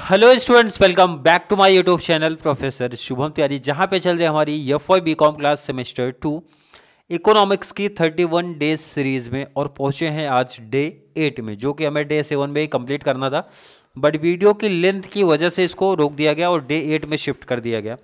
Hello students, welcome back to my YouTube channel professor Shubham Tiwari, जहां पे चल रही है हमारी FY BCom class semester 2 economics की 31 डेज सीरीज में। और पहुंचे हैं आज डे 8 में, जो कि हमें डे 7 में ही कंप्लीट करना था, बट वीडियो की लेंथ की वजह से इसको रोक दिया गया और डे 8 में शिफ्ट कर दिया गया।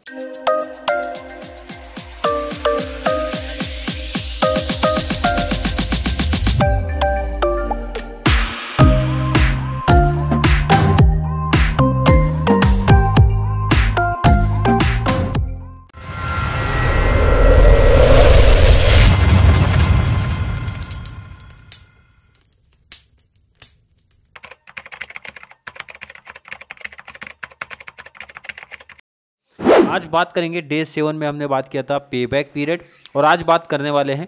आज बात करेंगे डे 7 में हमने बात किया था पे बैक पीरियड, और आज बात करने वाले हैं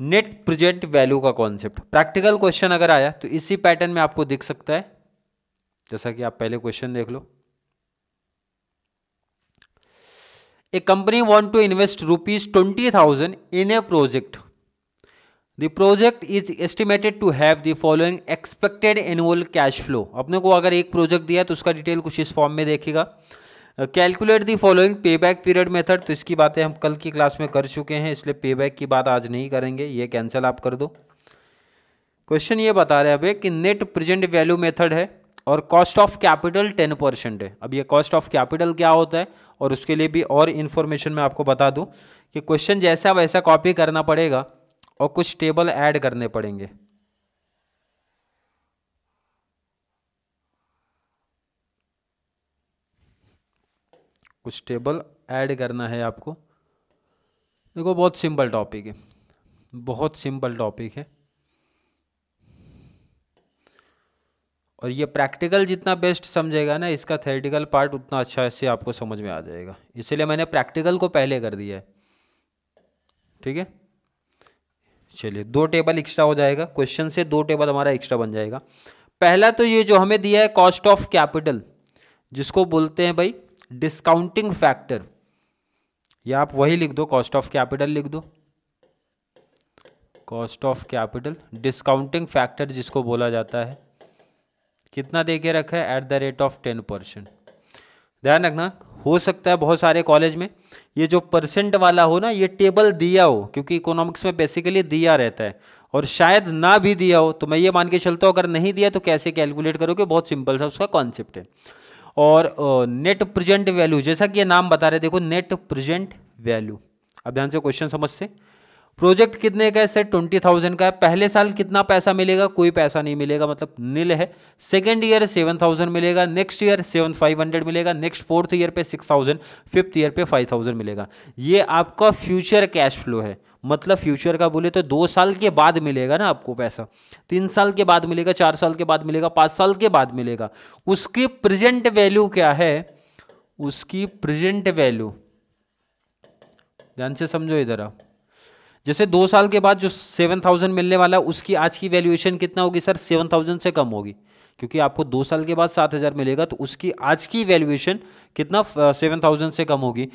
नेट प्रेजेंट वैल्यू का कॉन्सेप्ट। प्रैक्टिकल क्वेश्चन अगर आया तो इसी पैटर्न में आपको दिख सकता है, जैसा कि आप पहले क्वेश्चन देख लो। A company want to invest ₹20,000 in a project. The project is estimated to have the following expected annual cash flow. अपने को अगर एक प्रोजेक्ट दिया तो उसका डिटेल कुछ इस फॉर्म में देखेगा। कैलकुलेट दी फॉलोइंग पे बैक पीरियड मेथड, तो इसकी बातें हम कल की क्लास में कर चुके हैं, इसलिए पे बैक की बात आज नहीं करेंगे, ये कैंसिल आप कर दो। क्वेश्चन ये बता रहे हैं अभी कि नेट प्रेजेंट वैल्यू मेथड है और कॉस्ट ऑफ कैपिटल 10% है। अब ये कॉस्ट ऑफ कैपिटल क्या होता है, और उसके लिए भी और इन्फॉर्मेशन मैं आपको बता दूं कि क्वेश्चन जैसा वैसा कॉपी करना पड़ेगा और कुछ टेबल ऐड करने पड़ेंगे। कुछ टेबल ऐड करना है आपको। देखो, बहुत सिंपल टॉपिक है, बहुत सिंपल टॉपिक है, और ये प्रैक्टिकल जितना बेस्ट समझेगा ना, इसका थ्योरेटिकल पार्ट उतना अच्छा से आपको समझ में आ जाएगा। इसलिए मैंने प्रैक्टिकल को पहले कर दिया है, ठीक है। चलिए, 2 टेबल एक्स्ट्रा हो जाएगा, क्वेश्चन से 2 टेबल हमारा एक्स्ट्रा बन जाएगा। पहला तो ये जो हमें दिया है कॉस्ट ऑफ कैपिटल, जिसको बोलते हैं भाई डिस्काउंटिंग फैक्टर, या आप वही लिख दो, कॉस्ट ऑफ कैपिटल लिख दो। Cost of capital discounting factor जिसको बोला जाता है, कितना दे के रखा है, @10%। ध्यान रखना, हो सकता है बहुत सारे कॉलेज में ये जो परसेंट वाला हो ना, ये टेबल दिया हो, क्योंकि इकोनॉमिक्स में बेसिकली दिया रहता है, और शायद ना भी दिया हो तो मैं ये मान के चलता हूँ अगर नहीं दिया तो कैसे कैलकुलेट करोगे, बहुत सिंपल सा उसका कॉन्सेप्ट है। और नेट प्रेजेंट वैल्यू, जैसा कि ये नाम बता रहे, देखो नेट प्रेजेंट वैल्यू। अब ध्यान से क्वेश्चन समझते। प्रोजेक्ट कितने का है सर? 20,000 का है। पहले साल कितना पैसा मिलेगा? कोई पैसा नहीं मिलेगा, मतलब नील है। सेकेंड ईयर 7,000 मिलेगा, नेक्स्ट ईयर 7,500 मिलेगा, नेक्स्ट 4th ईयर पे 6,000, 5th ईयर पे 5,000 मिलेगा। ये आपका फ्यूचर कैश फ्लो है, मतलब फ्यूचर का बोले तो 2 साल के बाद मिलेगा ना आपको पैसा, 3 साल के बाद मिलेगा, 4 साल के बाद मिलेगा, 5 साल के बाद मिलेगा। उसकी प्रेजेंट वैल्यू क्या है? उसकी प्रेजेंट वैल्यू ध्यान से समझो इधर आओ। जैसे 2 साल के बाद जो 7,000 मिलने वाला है, उसकी आज की वैल्यूएशन कितना होगी सर? 7,000 से कम होगी, क्योंकि आपको 2 साल के बाद 7,000 मिलेगा, तो उसकी आज की वैल्यूएशन कितना? 7,000 से कम होगी।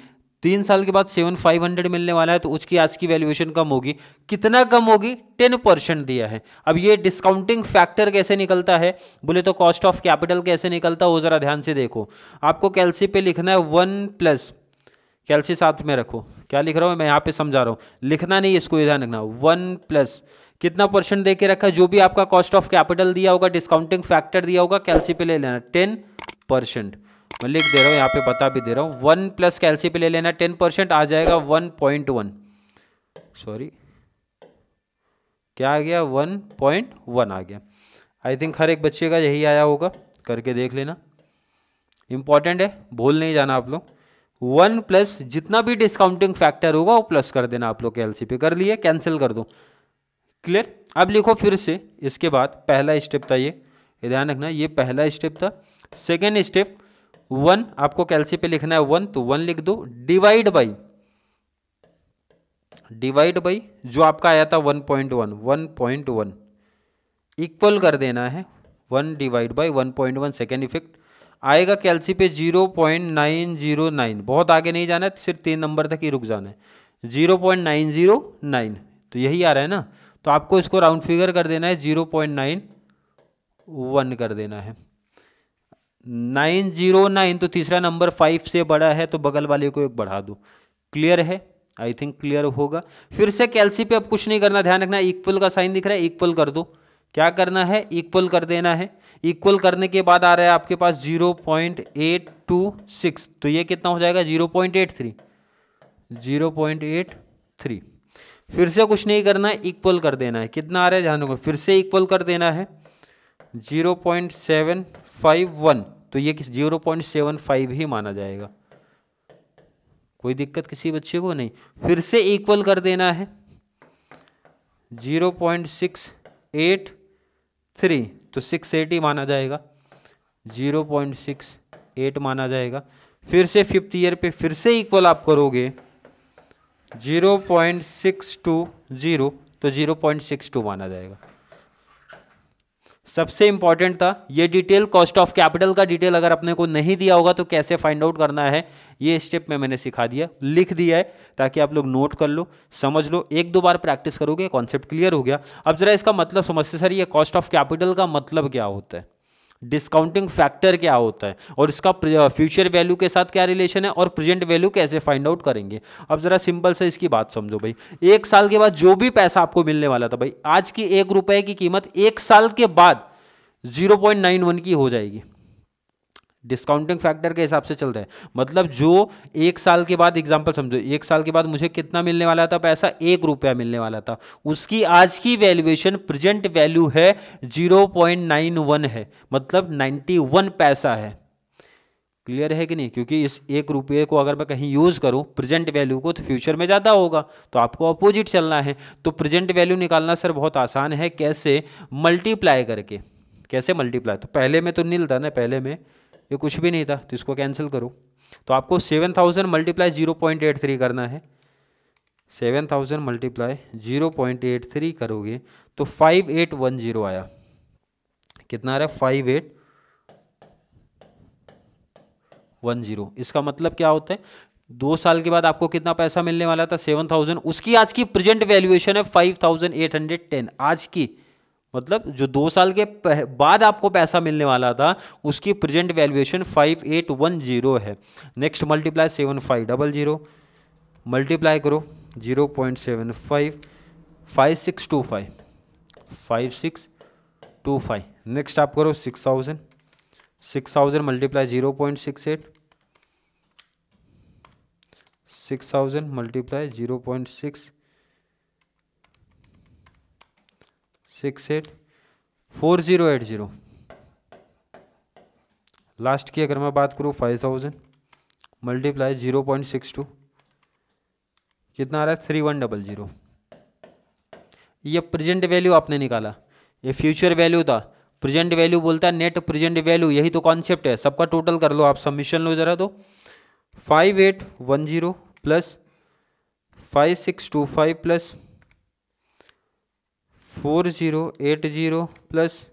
3 साल के बाद 7,500 मिलने वाला है, तो उसकी आज की वैल्यूएशन कम होगी। कितना कम होगी? 10% दिया है। अब ये डिस्काउंटिंग फैक्टर कैसे निकलता है बोले तो कॉस्ट ऑफ कैपिटल कैसे निकलता है वो जरा ध्यान से देखो। आपको कैलसी पे लिखना है 1+, कैलसी साथ में रखो, क्या लिख रहा हूँ मैं यहाँ पे समझा रहा हूँ, लिखना नहीं, इसको ध्यान रखना। 1+ कितना परसेंट दे के रखा है? जो भी आपका कॉस्ट ऑफ कैपिटल दिया होगा, डिस्काउंटिंग फैक्टर दिया होगा, कैलसी पे ले लेना 10%। मैं लिख दे रहा हूँ यहाँ पे, बता भी दे रहा हूँ। 1+ कैलसी पे ले लेना 10%, आ जाएगा 1.1। सॉरी, क्या आ गया? 1.1 आ गया। आई थिंक हर एक बच्चे का यही आया होगा, करके देख लेना, इंपॉर्टेंट है, भूल नहीं जाना आप लोग। 1+ जितना भी डिस्काउंटिंग फैक्टर होगा वो प्लस कर देना आप लोग के एलसी पे। कर लिए? कैंसिल कर दो। क्लियर? अब लिखो फिर से, इसके बाद पहला स्टेप था ये ध्यान रखना, ये पहला स्टेप था। सेकेंड स्टेप 1, आपको कैलसी पे लिखना है 1, तो 1 लिख दो। डिवाइड बाई जो आपका आया था 1.1 इक्वल कर देना है 1 डिवाइड बाई 1.1। सेकेंड इफेक्ट आएगा कैलसी पे 0.909, बहुत आगे नहीं जाना है, सिर्फ 3 नंबर तक ही रुक जाना है। 0.909, तो यही आ रहा है ना, तो आपको इसको राउंड फिगर कर देना है, 0.91 कर देना है। 909, तो तीसरा नंबर 5 से बड़ा है तो बगल वाले को एक बढ़ा दो। क्लियर है? आई थिंक क्लियर होगा। फिर से कैलसी पे अब कुछ नहीं करना, ध्यान रखना इक्वल का साइन दिख रहा है, इक्वल कर दो। क्या करना है? इक्वल कर देना है। इक्वल करने के बाद आ रहा है आपके पास 0.826, तो ये कितना हो जाएगा? 0.83। 0.83। फिर से कुछ नहीं करना है, इक्वल कर देना है। कितना आ रहा है ध्यान रखो, फिर से इक्वल कर देना है 0.751, तो ये 0.75 ही माना जाएगा। कोई दिक्कत किसी बच्चे को नहीं। फिर से इक्वल कर देना है 0.683, तो 680 माना जाएगा, 0.68 माना जाएगा। फिर से फिफ्थ ईयर पे फिर से इक्वल आप करोगे 0.620, तो 0.62 माना जाएगा। सबसे इंपॉर्टेंट था ये डिटेल, कॉस्ट ऑफ कैपिटल का डिटेल अगर अपने को नहीं दिया होगा तो कैसे फाइंड आउट करना है, ये स्टेप में मैंने सिखा दिया, लिख दिया है, ताकि आप लोग नोट कर लो, समझ लो। एक दो बार प्रैक्टिस करोगे कॉन्सेप्ट क्लियर हो गया। अब जरा इसका मतलब समझते सर, ये कॉस्ट ऑफ कैपिटल का मतलब क्या होता है, डिस्काउंटिंग फैक्टर क्या होता है, और इसका फ्यूचर वैल्यू के साथ क्या रिलेशन है, और प्रेजेंट वैल्यू कैसे फाइंड आउट करेंगे। अब जरा सिंपल से इसकी बात समझो भाई। एक साल के बाद जो भी पैसा आपको मिलने वाला था भाई, आज की 1 रुपए की कीमत 1 साल के बाद 0.91 की हो जाएगी। डिस्काउंटिंग फैक्टर के हिसाब से चल रहा है, मतलब जो 1 साल के बाद, एग्जांपल समझो, 1 साल के बाद मुझे कितना मिलने वाला था पैसा, 1 रुपया मिलने वाला था, उसकी आज की वैल्यूएशन प्रेजेंट वैल्यू है 0.91 है, मतलब 91 पैसा है। क्लियर है कि नहीं? क्योंकि इस 1 रुपये को अगर मैं कहीं यूज करूं प्रेजेंट वैल्यू को, तो फ्यूचर में ज़्यादा होगा, तो आपको अपोजिट चलना है। तो प्रेजेंट वैल्यू निकालना सर बहुत आसान है। कैसे? मल्टीप्लाई करके। कैसे मल्टीप्लाई? तो पहले में तो नील था ना, पहले में ये कुछ भी नहीं था, तो इसको कैंसिल करो। तो आपको 7000 मल्टीप्लाई 0.83 करना है। 7000 मल्टीप्लाई 0.83 करोगे तो 5810 आया। कितना आ रहा है? 5810। इसका मतलब क्या होता है, 2 साल के बाद आपको कितना पैसा मिलने वाला था? 7000, उसकी आज की प्रेजेंट वैल्यूएशन है 5810 आज की, मतलब जो 2 साल के बाद आपको पैसा मिलने वाला था उसकी प्रेजेंट वैल्यूएशन 5810 है। नेक्स्ट मल्टीप्लाई 7500, मल्टीप्लाई करो 0.75, 5625, 5625। नेक्स्ट आप करो 6000, 6000 मल्टीप्लाई 0.68, 6000 मल्टीप्लाई 0.668, 4080। लास्ट की अगर मैं बात करूँ 5000 मल्टीप्लाई 0.62, कितना आ रहा है? 3100। ये प्रेजेंट वैल्यू आपने निकाला, ये फ्यूचर वैल्यू था। प्रेजेंट वैल्यू बोलता है नेट प्रेजेंट वैल्यू, यही तो कॉन्सेप्ट है। सबका टोटल कर लो आप, सबमिशन लो जरा। तो 5810 प्लस 5625 प्लस 4080 प्लस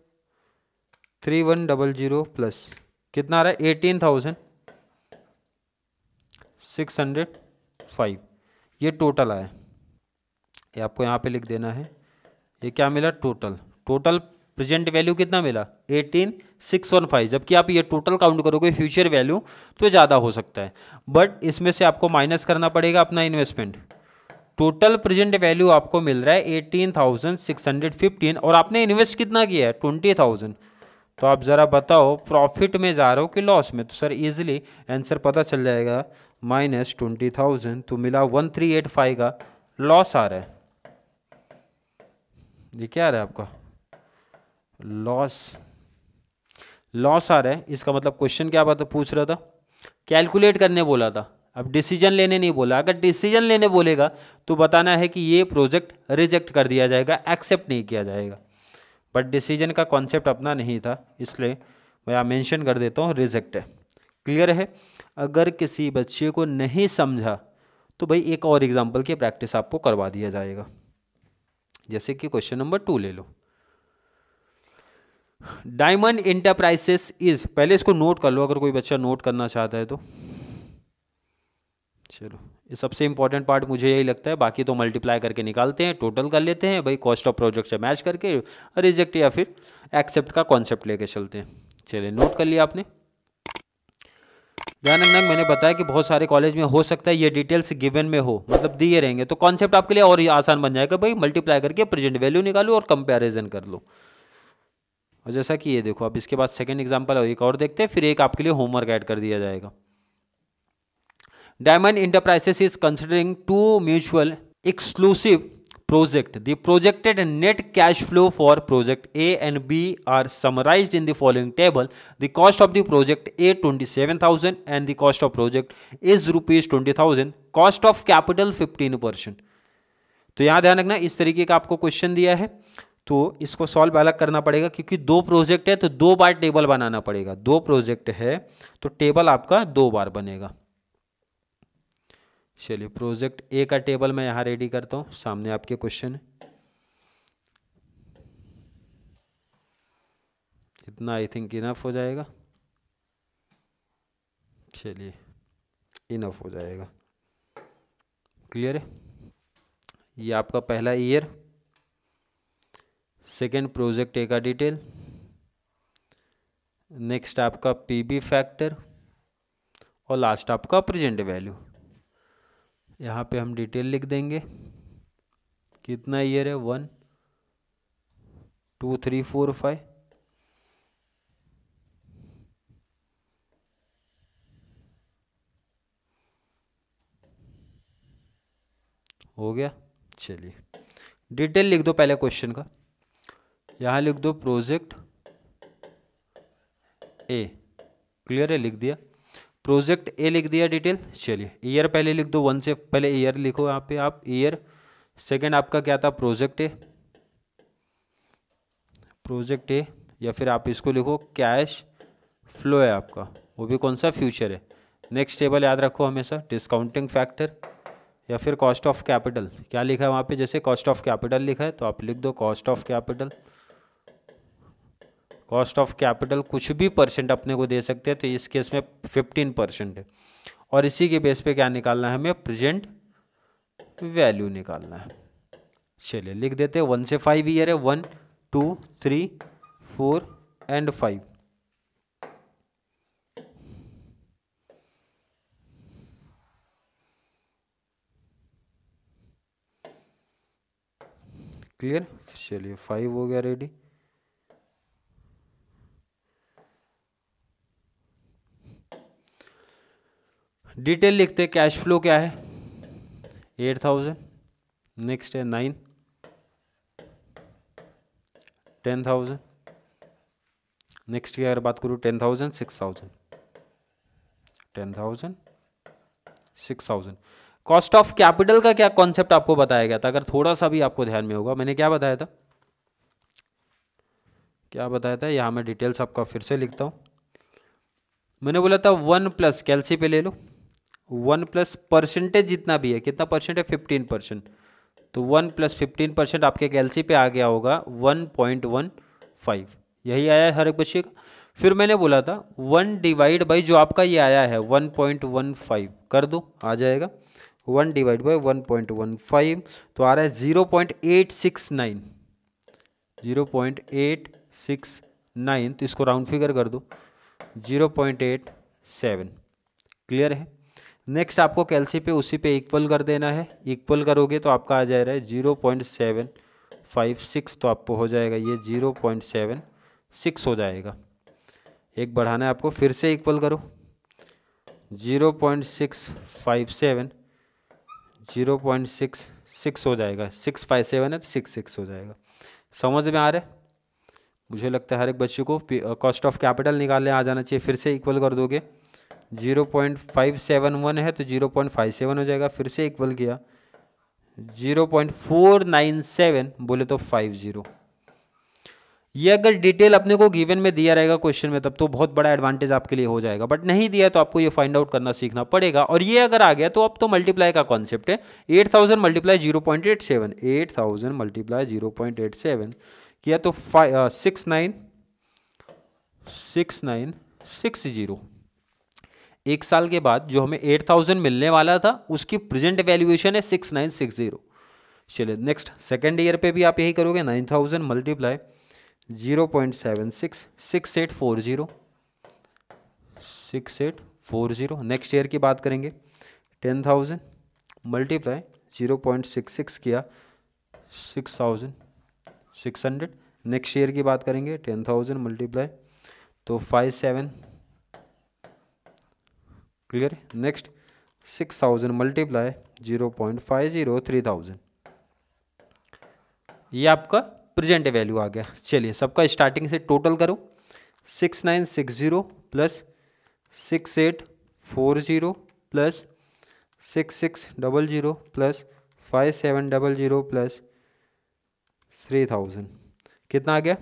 3100 प्लस कितना आ रहा है? 18605। ये टोटल आया, ये आपको यहाँ पे लिख देना है। ये क्या मिला? टोटल। टोटल प्रेजेंट वैल्यू कितना मिला? 18615। जबकि आप ये टोटल काउंट करोगे फ्यूचर वैल्यू तो ज़्यादा हो सकता है, बट इसमें से आपको माइनस करना पड़ेगा अपना इन्वेस्टमेंट। टोटल प्रेजेंट वैल्यू आपको मिल रहा है 18,615, और आपने इन्वेस्ट कितना किया है? 20,000। तो आप ज़रा बताओ प्रॉफिट में जा रहे हो कि लॉस में? तो सर इजीली आंसर पता चल जाएगा, -20,000, तो मिला 1385 का लॉस आ रहा है। ये क्या आ रहा है आपका? लॉस आ रहा है। इसका मतलब क्वेश्चन क्या बात पूछ रहा था? कैलकुलेट करने बोला था, अब डिसीजन लेने नहीं बोला। अगर डिसीजन लेने बोलेगा तो बताना है कि ये प्रोजेक्ट रिजेक्ट कर दिया जाएगा, एक्सेप्ट नहीं किया जाएगा। बट डिसीजन का कॉन्सेप्ट अपना नहीं था, इसलिए मैं यहाँ मेंशन कर देता हूँ रिजेक्ट है। क्लियर है? अगर किसी बच्चे को नहीं समझा तो भाई एक और एग्जाम्पल की प्रैक्टिस आपको करवा दिया जाएगा। जैसे कि क्वेश्चन नंबर 2 ले लो। डायमंड इंटरप्राइजेस इज, पहले इसको नोट कर लो अगर कोई बच्चा नोट करना चाहता है तो। चलो, ये सबसे इंपॉर्टेंट पार्ट मुझे यही लगता है, बाकी तो मल्टीप्लाई करके निकालते हैं, टोटल कर लेते हैं भाई, कॉस्ट ऑफ प्रोजेक्ट से मैच करके रिजेक्ट या फिर एक्सेप्ट का कॉन्सेप्ट लेके चलते हैं। चलिए, नोट कर लिया आपने। ध्यान रखना, मैंने बताया कि बहुत सारे कॉलेज में हो सकता है ये डिटेल्स गिवन में हो, मतलब दिए रहेंगे, तो कॉन्सेप्ट आपके लिए और ही आसान बन जाएगा, भाई मल्टीप्लाई करके प्रेजेंट वैल्यू निकालो और कंपैरिजन कर लो। और जैसा कि ये देखो, अब इसके बाद सेकंड एग्जांपल एक और देखते हैं, फिर एक आपके लिए होमवर्क ऐड कर दिया जाएगा। Diamond enterprises is considering to mutual exclusive project. The projected net cash flow for project A and B are summarized in the following table. The cost of the project A 27,000 and the cost of project is rupees 20,000. Cost of capital 15%. तो यहाँ ध्यान रखना, इस तरीके का आपको question दिया है, तो इसको सॉल्व अलग करना पड़ेगा, क्योंकि दो प्रोजेक्ट है तो दो बार टेबल बनाना पड़ेगा। दो प्रोजेक्ट है तो टेबल आपका दो बार बनेगा। चलिए, प्रोजेक्ट ए का टेबल मैं यहाँ रेडी करता हूँ, सामने आपके क्वेश्चन है। इतना आई थिंक इनफ हो जाएगा। चलिए, इनफ हो जाएगा, क्लियर है। ये आपका पहला ईयर, सेकेंड प्रोजेक्ट ए का डिटेल, नेक्स्ट आपका पीबी फैक्टर और लास्ट आपका प्रेजेंट वैल्यू। यहाँ पे हम डिटेल लिख देंगे, कितना ईयर है, 1 2 3 4 5। हो गया। चलिए, डिटेल लिख दो पहले क्वेश्चन का, यहाँ लिख दो प्रोजेक्ट ए, क्लियर है, लिख दिया प्रोजेक्ट ए, लिख दिया डिटेल। चलिए, ईयर पहले लिख दो, 1 से पहले ईयर लिखो यहाँ पे आप, ईयर। सेकंड आपका क्या था, प्रोजेक्ट ए, प्रोजेक्ट ए, या फिर आप इसको लिखो कैश फ्लो है आपका, वो भी कौन सा, फ्यूचर है। नेक्स्ट टेबल याद रखो हमेशा, डिस्काउंटिंग फैक्टर या फिर कॉस्ट ऑफ कैपिटल। क्या लिखा है वहाँ पे, जैसे कॉस्ट ऑफ कैपिटल लिखा है तो आप लिख दो cost of capital. Cost of capital कुछ भी परसेंट अपने को दे सकते हैं, तो इस केस में 15% है, और इसी के बेस पे क्या निकालना है हमें, प्रेजेंट वैल्यू निकालना है। चलिए, लिख देते हैं 1 से 5 ईयर है, 1 2 3 4 एंड 5। क्लियर। चलिए, 5 हो गया रेडी। डिटेल लिखते, कैश फ्लो क्या है, 8,000, नेक्स्ट है 9, 10,000, नेक्स्ट की अगर बात करूँ 10,000 6,000, 10,000 6,000। कॉस्ट ऑफ कैपिटल का क्या कॉन्सेप्ट आपको बताया गया था, अगर थोड़ा सा भी आपको ध्यान में होगा, मैंने क्या बताया था, क्या बताया था, यहाँ मैं डिटेल्स आपका फिर से लिखता हूँ। मैंने बोला था 1 प्लस, कैलसी पे ले लो, 1 प्लस परसेंटेज जितना भी है, कितना परसेंट है, 15%, तो 1 प्लस 15% आपके कैलसी पे आ गया होगा 1.15, यही आया है हर एक बच्चे का। फिर मैंने बोला था 1 डिवाइड बाई जो आपका ये आया है 1.15 कर दो, आ जाएगा 1 डिवाइड बाई 1.15, तो आ रहा है 0.869, 0.869, तो इसको राउंड फिगर कर दो 0.87, क्लियर है। नेक्स्ट आपको कैलसी पे उसी पे इक्वल कर देना है, इक्वल करोगे तो आपका आ जाएगा 0.756, तो आपको हो जाएगा ये 0.76 हो जाएगा। एक बढ़ाना है आपको, फिर से इक्वल करो, 0.657, 0.66 हो जाएगा, 657 है तो 66 हो जाएगा। समझ में आ रहा है, मुझे लगता है हर एक बच्चे को कॉस्ट ऑफ कैपिटल निकालने आ जाना चाहिए। फिर से इक्वल कर दोगे, 0.571 है तो 0.57 हो जाएगा, फिर से इक्वल किया 0.497 बोले तो 50। ये अगर डिटेल अपने को गिवन में दिया रहेगा क्वेश्चन में, तब तो बहुत बड़ा एडवांटेज आपके लिए हो जाएगा, बट नहीं दिया तो आपको ये फाइंड आउट करना सीखना पड़ेगा। और ये अगर आ गया तो अब तो मल्टीप्लाई का कॉन्सेप्ट है, 8,000 मल्टीप्लाई 0.87, 8,000 मल्टीप्लाई 0.87 किया तो 6960। एक साल के बाद जो हमें 8,000 मिलने वाला था उसकी प्रेजेंट वैल्यूएशन है 6960। चलिए, नेक्स्ट सेकेंड ईयर पे भी आप यही करोगे, 9,000 मल्टीप्लाई 0.76, 6840, 40। नेक्स्ट ईयर की बात करेंगे 10,000 मल्टीप्लाई 0.66 किया 6,600। नेक्स्ट ईयर की बात करेंगे 10,000 मल्टीप्लाई तो 57। क्लियर। Next 6,000 multiply 0.50 3,000। ये आपका प्रेजेंट वैल्यू आ गया। चलिए सबका स्टार्टिंग से टोटल करो। 6960 प्लस 6840 प्लस 6600 प्लस 5700 प्लस 3000 कितना आ गया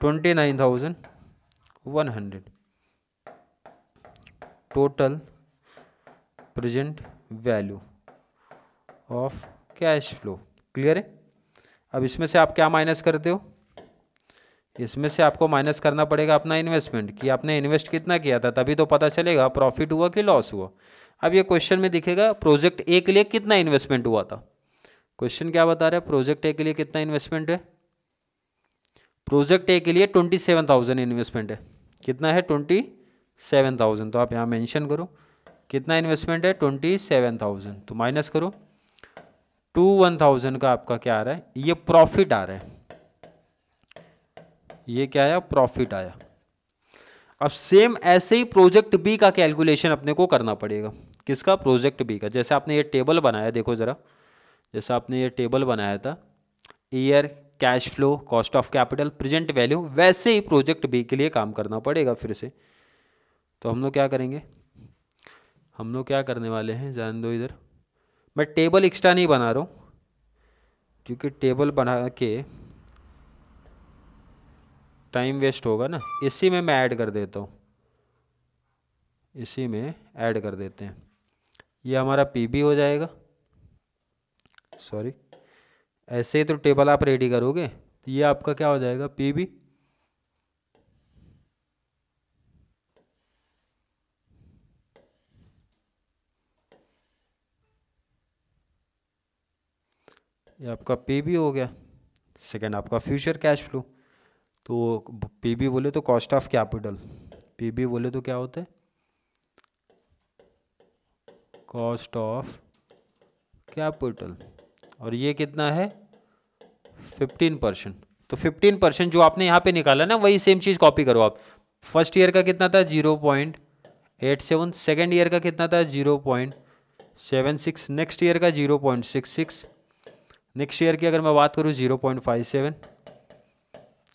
29,100 total present value of cash flow. Clear है। अब इसमें से आप क्या माइनस करते हो, इसमें से आपको माइनस करना पड़ेगा अपना इन्वेस्टमेंट कि आपने इन्वेस्ट कितना किया था, तभी तो पता चलेगा प्रॉफिट हुआ कि लॉस हुआ। अब ये क्वेश्चन में दिखेगा प्रोजेक्ट ए के लिए कितना इन्वेस्टमेंट हुआ था। क्वेश्चन क्या बता रहा है, प्रोजेक्ट ए के लिए कितना इन्वेस्टमेंट है। प्रोजेक्ट ए के लिए 27,000 इन्वेस्टमेंट है। कितना है 27,000। तो आप यहाँ मेंशन करो कितना इन्वेस्टमेंट है 27,000। तो माइनस करो 21,000 का आपका क्या आ रहा है, ये प्रॉफिट आ रहा है। ये क्या आया, प्रॉफिट आया। अब सेम ऐसे ही प्रोजेक्ट बी का कैलकुलेशन अपने को करना पड़ेगा। किसका, प्रोजेक्ट बी का। जैसे आपने ये टेबल बनाया, देखो जरा, जैसे आपने ये टेबल बनाया था year, cash flow, cost of capital, present value, वैसे ही प्रोजेक्ट बी के लिए काम करना पड़ेगा फिर से। तो हम लोग क्या करेंगे, हम लोग क्या करने वाले हैं, जान दो इधर। मैं टेबल एक्स्ट्रा नहीं बना रहा हूँ क्योंकि टेबल बना के टाइम वेस्ट होगा ना, इसी में मैं ऐड कर देता हूँ, इसी में ऐड कर देते हैं। ये हमारा पीबी हो जाएगा। सॉरी, ऐसे ही तो टेबल आप रेडी करोगे, ये आपका क्या हो जाएगा, पीबी। ये आपका पीबी हो गया। सेकंड आपका फ्यूचर कैश फ्लो। तो पीबी बोले तो कॉस्ट ऑफ कैपिटल, पीबी बोले तो क्या होता है, कॉस्ट ऑफ कैपिटल। और ये कितना है 15%। तो 15% जो आपने यहाँ पे निकाला ना, वही सेम चीज़ कॉपी करो आप। फर्स्ट ईयर का कितना था 0.87, सेकेंड ईयर का कितना था 0.76, नेक्स्ट ईयर का 0.66, नेक्स्ट ईयर की अगर मैं बात करूँ 0.57,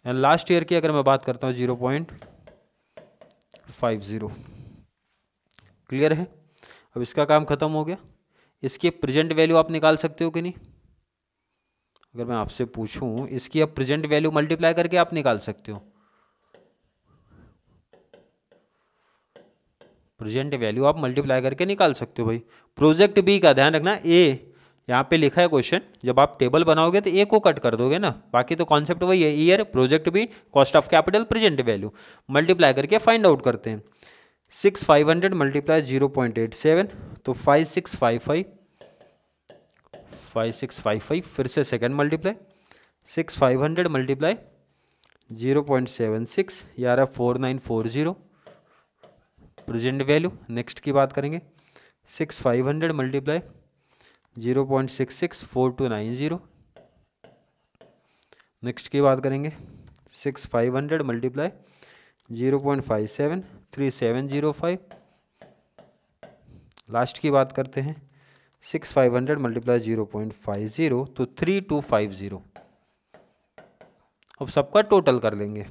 एंड लास्ट ईयर की अगर मैं बात करता हूँ 0.50। क्लियर है। अब इसका काम खत्म हो गया। इसकी प्रेजेंट वैल्यू आप निकाल सकते हो कि नहीं। अगर मैं आपसे पूछूं इसकी अब प्रेजेंट वैल्यू मल्टीप्लाई करके आप निकाल सकते हो। प्रेजेंट वैल्यू आप मल्टीप्लाई करके निकाल सकते हो भाई। प्रोजेक्ट बी का ध्यान रखना, ए यहाँ पे लिखा है क्वेश्चन, जब आप टेबल बनाओगे तो ए को कट कर दोगे ना, बाकी तो कॉन्सेप्ट वही है। Year, project B, cost of capital, present value multiply करके फाइंड आउट करते हैं। 6,500 मल्टीप्लाई 0.87 तो 5,655 फिर से सेकंड मल्टीप्लाई 6,500 मल्टीप्लाई 0.76 यार 4,940 प्रेजेंट वैल्यू। नेक्स्ट की बात करेंगे 6,500 मल्टीप्लाई 0.66 4,290। नेक्स्ट की बात करेंगे 6,500 मल्टीप्लाई 0.57 3,705। लास्ट की बात करते हैं 6,500 मल्टीप्लाई 0.50 तो 3,250। अब सबका टोटल कर लेंगे,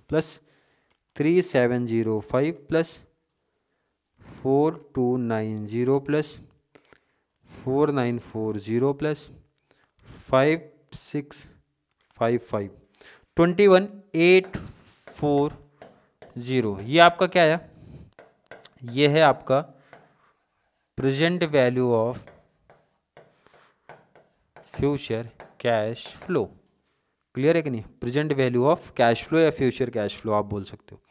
प्लस 3,705 प्लस 4,290 प्लस 4,940 प्लस 5,655 21,840। ये आपका क्या है, ये है आपका present value of future cash flow. Clear है कि नहीं। Present value of cash flow या फ्यूचर कैश फ्लो आप बोल सकते हो।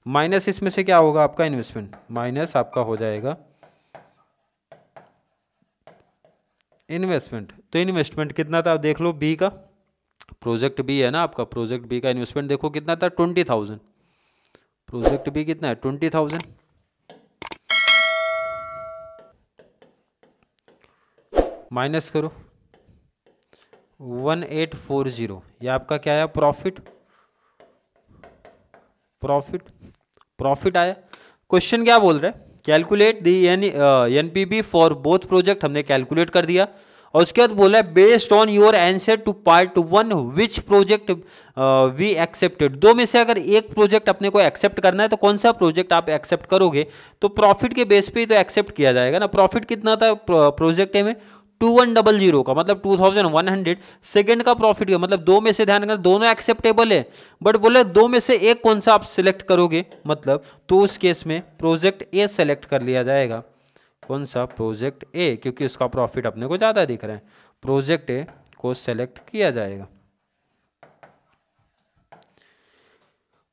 माइनस इसमें से क्या होगा आपका इन्वेस्टमेंट, माइनस आपका हो जाएगा इन्वेस्टमेंट। तो इन्वेस्टमेंट कितना था देख लो, बी का, प्रोजेक्ट बी है ना आपका, प्रोजेक्ट बी का इन्वेस्टमेंट देखो कितना था 20,000। प्रोजेक्ट बी कितना है 20,000। माइनस करो 1840, ये आपका क्या आया, प्रॉफिट। प्रॉफिट आया। क्वेश्चन क्या बोल रहा है, calculate the NPV for both project, हमने कैलकुलेट कर दिया। और उसके बाद बोला है based on your answer to part 1 which project we accepted. दो में से अगर एक प्रोजेक्ट अपने को एक्सेप्ट करना है तो कौन सा प्रोजेक्ट आप एक्सेप्ट करोगे, तो प्रॉफिट के बेस पे ही तो एक्सेप्ट किया जाएगा ना। प्रॉफिट कितना था प्रोजेक्ट में, 2100 का मतलब 2100। सेकेंड का प्रॉफिट का मतलब दो में से, ध्यान रखना दोनों एक्सेप्टेबल है, बट बोले दो में से एक कौन सा आप सिलेक्ट करोगे, मतलब तो उस केस में प्रोजेक्ट ए सेलेक्ट कर लिया जाएगा। कौन सा, प्रोजेक्ट ए, क्योंकि उसका प्रॉफिट अपने को ज़्यादा दिख रहा है, प्रोजेक्ट ए को सेलेक्ट किया जाएगा।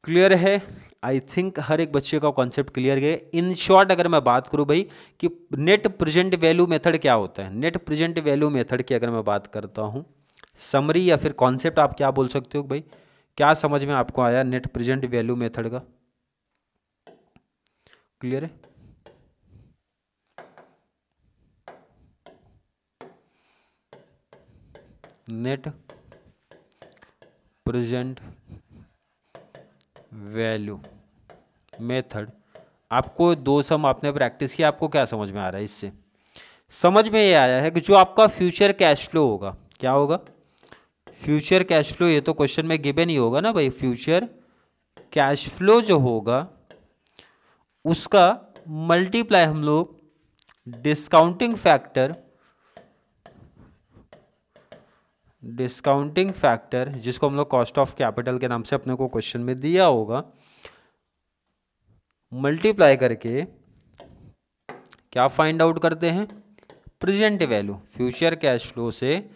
क्लियर है, आई थिंक हर एक बच्चे का कॉन्सेप्ट क्लियर है। इन शॉर्ट अगर मैं बात करूं भाई कि नेट प्रेजेंट वैल्यू मेथड क्या होता है, नेट प्रेजेंट वैल्यू मेथड की अगर मैं बात करता हूं, समरी या फिर कॉन्सेप्ट आप क्या बोल सकते हो भाई, क्या समझ में आपको आया नेट प्रेजेंट वैल्यू मेथड का, क्लियर है। नेट प्रेजेंट वैल्यू मेथड, आपको दो सम आपने प्रैक्टिस किया, आपको क्या समझ में आ रहा है इससे, समझ में ये आया है कि जो आपका फ्यूचर कैश फ्लो होगा, क्या होगा, फ्यूचर कैश फ्लो, ये तो क्वेश्चन में गिवन ही होगा ना भाई, फ्यूचर कैश फ्लो जो होगा उसका मल्टीप्लाई हम लोग डिस्काउंटिंग फैक्टर जिसको हम लोग कॉस्ट ऑफ कैपिटल के नाम से अपने को क्वेश्चन में दिया होगा, मल्टीप्लाई करके क्या फाइंड आउट करते हैं, present value. Future cash flow से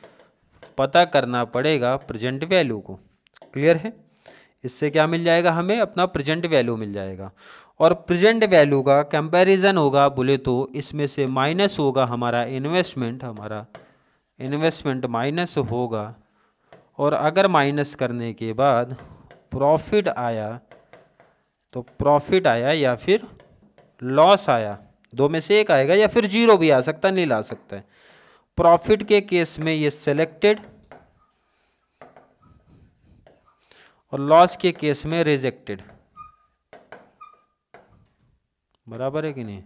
पता करना पड़ेगा प्रेजेंट वैल्यू को, क्लियर है। इससे क्या मिल जाएगा हमें, अपना प्रेजेंट वैल्यू मिल जाएगा। और प्रेजेंट वैल्यू का कंपैरिजन होगा बोले तो इसमें से माइनस होगा हमारा इन्वेस्टमेंट माइनस होगा। और अगर माइनस करने के बाद प्रॉफिट आया तो प्रॉफिट आया या फिर लॉस आया, दो में से एक आएगा, या फिर जीरो भी आ सकता है, नहीं ला सकता है। प्रॉफिट के केस में ये सिलेक्टेड और लॉस के केस में रिजेक्टेड, बराबर है कि नहीं।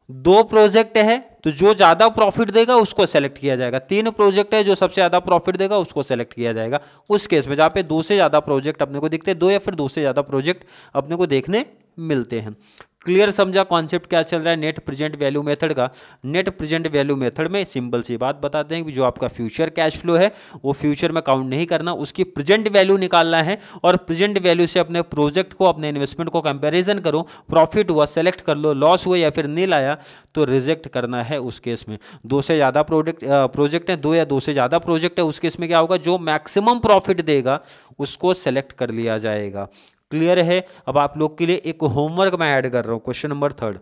दो प्रोजेक्ट है तो जो ज्यादा प्रॉफिट देगा उसको सेलेक्ट किया जाएगा, तीन प्रोजेक्ट है जो सबसे ज्यादा प्रॉफिट देगा उसको सेलेक्ट किया जाएगा। उस केस में जहां पे दो से ज्यादा प्रोजेक्ट अपने को दिखते हैं, दो या फिर दो से ज्यादा प्रोजेक्ट अपने को देखने मिलते हैं। क्लियर समझा कॉन्सेप्ट क्या चल रहा है नेट प्रेजेंट वैल्यू मेथड का। नेट प्रेजेंट वैल्यू मेथड में सिंपल सी बात बताते हैं कि जो आपका फ्यूचर कैश फ्लो है वो फ्यूचर में काउंट नहीं करना, उसकी प्रेजेंट वैल्यू निकालना है और प्रेजेंट वैल्यू से अपने प्रोजेक्ट को, अपने इन्वेस्टमेंट को कंपैरिजन करो, प्रॉफिट हुआ सेलेक्ट कर लो, लॉस हुआ या फिर नील आया तो रिजेक्ट करना है। उस केस में दो से ज़्यादा प्रोजेक्ट है, दो या दो से ज़्यादा प्रोजेक्ट है, उस केस में क्या होगा, जो मैक्सिमम प्रॉफिट देगा उसको सेलेक्ट कर लिया जाएगा। क्लियर है। अब आप लोग के लिए एक होमवर्क मैं ऐड कर रहा हूँ, क्वेश्चन नंबर 3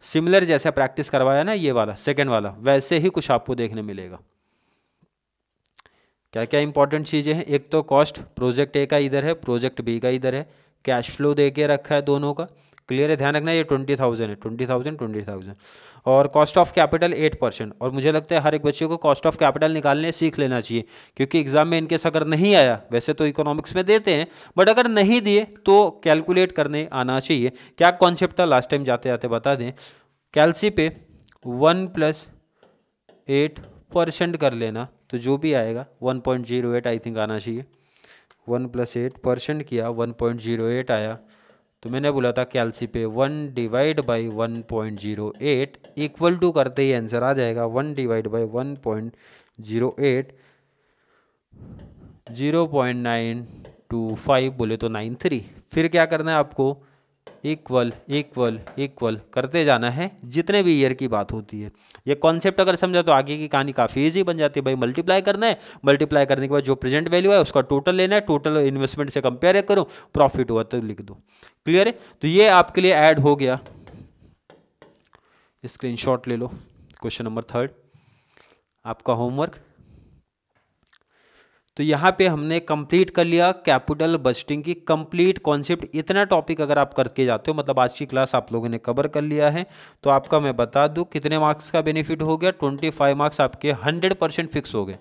सिमिलर जैसा प्रैक्टिस करवाया ना ये वाला सेकंड वाला, वैसे ही कुछ आपको देखने मिलेगा। क्या क्या इंपॉर्टेंट चीज़ें हैं, एक तो कॉस्ट प्रोजेक्ट ए का इधर है, प्रोजेक्ट बी का इधर है, कैश फ्लो दे के रखा है दोनों का, क्लियर है। ध्यान रखना ये 20,000 है, 20,000 और कॉस्ट ऑफ कैपिटल 8%। और मुझे लगता है हर एक बच्चे को कॉस्ट ऑफ कैपिटल निकालने सीख लेना चाहिए, क्योंकि एग्जाम में इनकेस अगर नहीं आया, वैसे तो इकोनॉमिक्स में देते हैं बट अगर नहीं दिए तो कैलकुलेट करने आना चाहिए। क्या कॉन्सेप्ट था लास्ट टाइम जाते जाते बता दें, कैलसी पे 1+8% कर लेना तो जो भी आएगा 1.08 आई थिंक आना चाहिए। 1+8% किया 1.08 आया, तो मैंने बोला था कैलसी पे 1/1.08 इक्वल टू करते ही आंसर आ जाएगा 1/1.08 0.925 बोले तो 93। फिर क्या करना है आपको, इक्वल इक्वल इक्वल करते जाना है जितने भी ईयर की बात होती है। ये कॉन्सेप्ट अगर समझा तो आगे की कहानी काफ़ी इजी बन जाती है भाई। मल्टीप्लाई करना है, मल्टीप्लाई करने के बाद जो प्रेजेंट वैल्यू है उसका टोटल लेना है, टोटल इन्वेस्टमेंट से कंपेयर करो, प्रॉफिट हुआ तो लिख दो। क्लियर है, तो ये आपके लिए ऐड हो गया, स्क्रीनशॉट ले लो। क्वेश्चन नंबर 3 आपका होमवर्क। तो यहाँ पे हमने कंप्लीट कर लिया कैपिटल बजटिंग की कंप्लीट कॉन्सेप्ट। इतना टॉपिक अगर आप करके जाते हो, मतलब आज की क्लास आप लोगों ने कवर कर लिया है, तो आपका मैं बता दूं कितने मार्क्स का बेनिफिट हो गया, 25 मार्क्स आपके 100% फिक्स हो गए,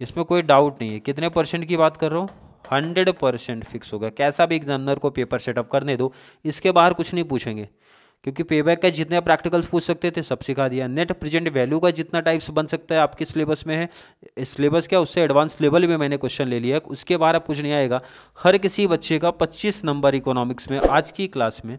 इसमें कोई डाउट नहीं है। कितने परसेंट की बात कर रहा हूँ, 100% फिक्स हो गया। कैसा भी एग्जामिनर को पेपर सेटअप करने दो, इसके बाहर कुछ नहीं पूछेंगे, क्योंकि पेबैक का जितने प्रैक्टिकल्स पूछ सकते थे सब सिखा दिया। नेट प्रेजेंट वैल्यू का जितना टाइप्स बन सकता है आपके सिलेबस में है, सिलेबस क्या उससे एडवांस लेवल में मैंने क्वेश्चन ले लिया है, उसके बाहर अब कुछ नहीं आएगा। हर किसी बच्चे का 25 नंबर इकोनॉमिक्स में आज की क्लास में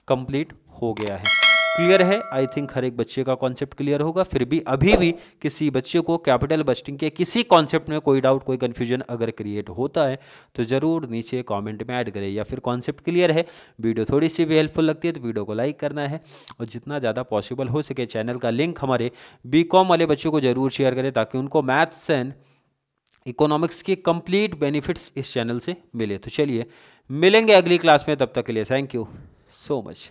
कंप्लीट हो गया है। क्लियर है? आई थिंक हर एक बच्चे का कॉन्सेप्ट क्लियर होगा। फिर भी अभी भी किसी बच्चे को कैपिटल बजटिंग के किसी कॉन्सेप्ट में कोई डाउट, कोई कन्फ्यूजन अगर क्रिएट होता है तो ज़रूर नीचे कमेंट में ऐड करें, या फिर कॉन्सेप्ट क्लियर है, वीडियो थोड़ी सी भी हेल्पफुल लगती है तो वीडियो को लाइक करना है, और जितना ज़्यादा पॉसिबल हो सके चैनल का लिंक हमारे बीकॉम वाले बच्चों को ज़रूर शेयर करें, ताकि उनको मैथ्स एंड इकोनॉमिक्स के कंप्लीट बेनिफिट्स इस चैनल से मिले। तो चलिए मिलेंगे अगली क्लास में, तब तक के लिए थैंक यू सो मच।